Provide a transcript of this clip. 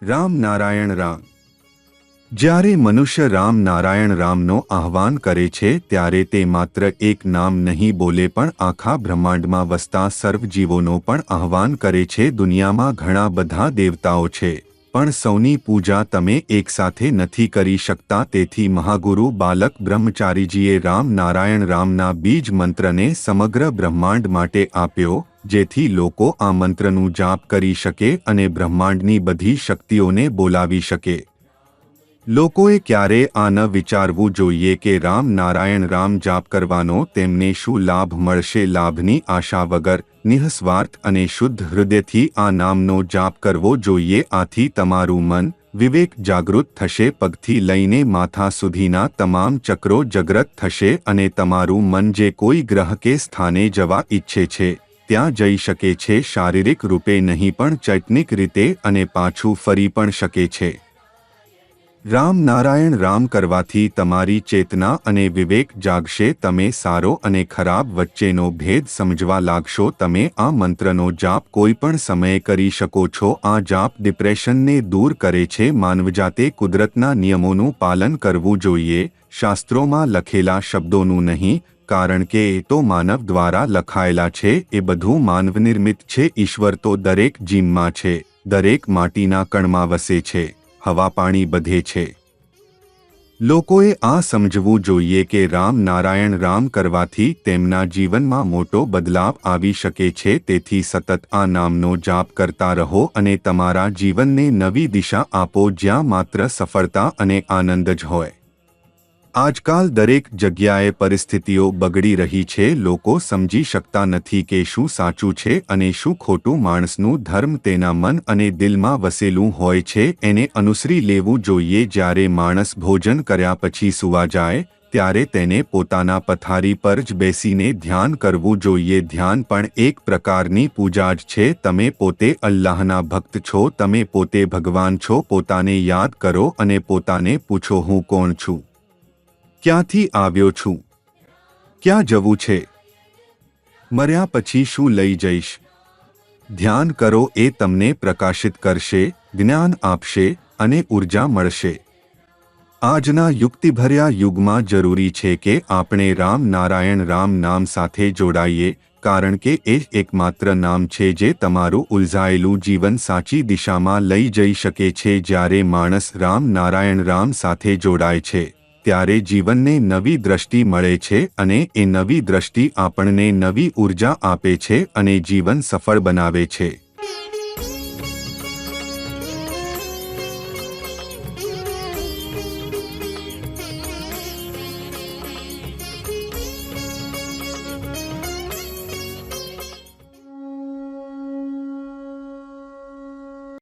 રામ નારાયણ રામ। જ્યારે મનુષ્ય રામ નારાયણ રામનો આહ્વાન કરે છે ત્યારે તે માત્ર એક નામ નહીં બોલે પણ આખા બ્રહ્માંડમાં વસતા સર્વ જીવોનો પણ આહ્વાન કરે છે। દુનિયામાં ઘણા બધા દેવતાઓ છે પણ સૌની પૂજા તમે એકસાથે નથી કરી શકતા, તેથી મહાગુરુ બાલક બ્રહ્મચારીજીએ રામ નારાયણ રામના બીજ મંત્રને સમગ્ર બ્રહ્માંડ માટે આપ્યો, જેથી લોકો આ મંત્રનું જાપ કરી શકે અને બ્રહ્માંડની બધી શક્તિઓને બોલાવી શકે। લોકોએ ક્યારે આ ન વિચારવું જોઈએ કે રામ નારાયણ રામ જાપ કરવાનો તેમને શું લાભ મળશે। લાભની આશા વગર નિઃસ્વાર્થ અને શુદ્ધ હૃદયથી આ નામનો જાપ કરવો જોઈએ। આથી તમારું મન વિવેક જાગૃત થશે, પગથી લઈને માથા સુધીના તમામ ચક્રો જાગૃત થશે અને તમારું મન જે કોઈ ગ્રહ કે સ્થાને જવા ઈચ્છે છે ત્યાં જઈ શકે છે, શારીરિક રૂપે નહીં પણ ચૈતનિક રીતે, અને પાછું ફરી પણ શકે છે। રામ નારાયણ રામ કરવાથી તમારી ચેતના અને વિવેક જાગશે, તમે સારો અને ખરાબ વચ્ચેનો ભેદ સમજવા લાગશો। તમે આ મંત્રનો જાપ કોઈ પણ સમયે કરી શકો છો। આ જાપ ડિપ્રેશનને દૂર કરે છે। માનવજાતે કુદરતના નિયમોનું પાલન કરવું જોઈએ, શાસ્ત્રોમાં લખેલા શબ્દોનું નહીં, કારણ કે એ તો માનવ દ્વારા લખાયેલા છે। એ બધું માનવનિર્મિત છે। ઈશ્વર તો દરેક જીવમાં છે, દરેક માટીના કણમાં વસે છે, હવા પાણી બધે છે। લોકોએ આ સમજવું જોઈએ કે રામ નારાયણ રામ કરવાથી તેમના જીવનમાં મોટો બદલાવ આવી શકે છે। તેથી સતત આ નામનો જાપ કરતા રહો અને તમારા જીવનને નવી દિશા આપો, જ્યાં માત્ર સફળતા અને આનંદ જ હોય। આજકાલ દરેક જગ્યાએ પરિસ્થિતિઓ બગડી રહી છે। લોકો સમજી શકતા નથી કે શું સાચું છે અને શું ખોટું। માણસનું ધર્મ તેના મન અને દિલમાં વસેલું હોય છે, એને અનુસરી લેવું જોઈએ। જ્યારે માણસ ભોજન કર્યા પછી સૂવા જાય ત્યારે તેને પોતાના પથારી પર જ બેસીને ધ્યાન કરવું જોઈએ। ધ્યાન પણ એક પ્રકારની પૂજા જ છે। તમે પોતે અલ્લાહના ભક્ત છો, તમે પોતે ભગવાન છો। પોતાને યાદ કરો અને પોતાને પૂછો, હું કોણ છું, ક્યાંથી આવ્યો છું, ક્યાં જવું છે, મર્યા પછી શું લઈ જઈશ। ધ્યાન કરો, એ તમને પ્રકાશિત કરશે, જ્ઞાન આપશે અને ઉર્જા મળશે। આજના યુક્તિભર્યા યુગમાં જરૂરી છે કે આપણે રામ નારાયણ રામ નામ સાથે જોડાઈએ, કારણ કે એ એકમાત્ર નામ છે જે તમારું ઉલઝાયેલું જીવન સાચી દિશામાં લઈ જઈ શકે છે। જ્યારે માણસ રામ નારાયણ રામ સાથે જોડાય છે ત્યારે જીવનને નવી દ્રષ્ટિ મળે છે અને એ નવી દ્રષ્ટિ આપણને નવી ઉર્જા આપે છે અને જીવન સફળ બનાવે છે।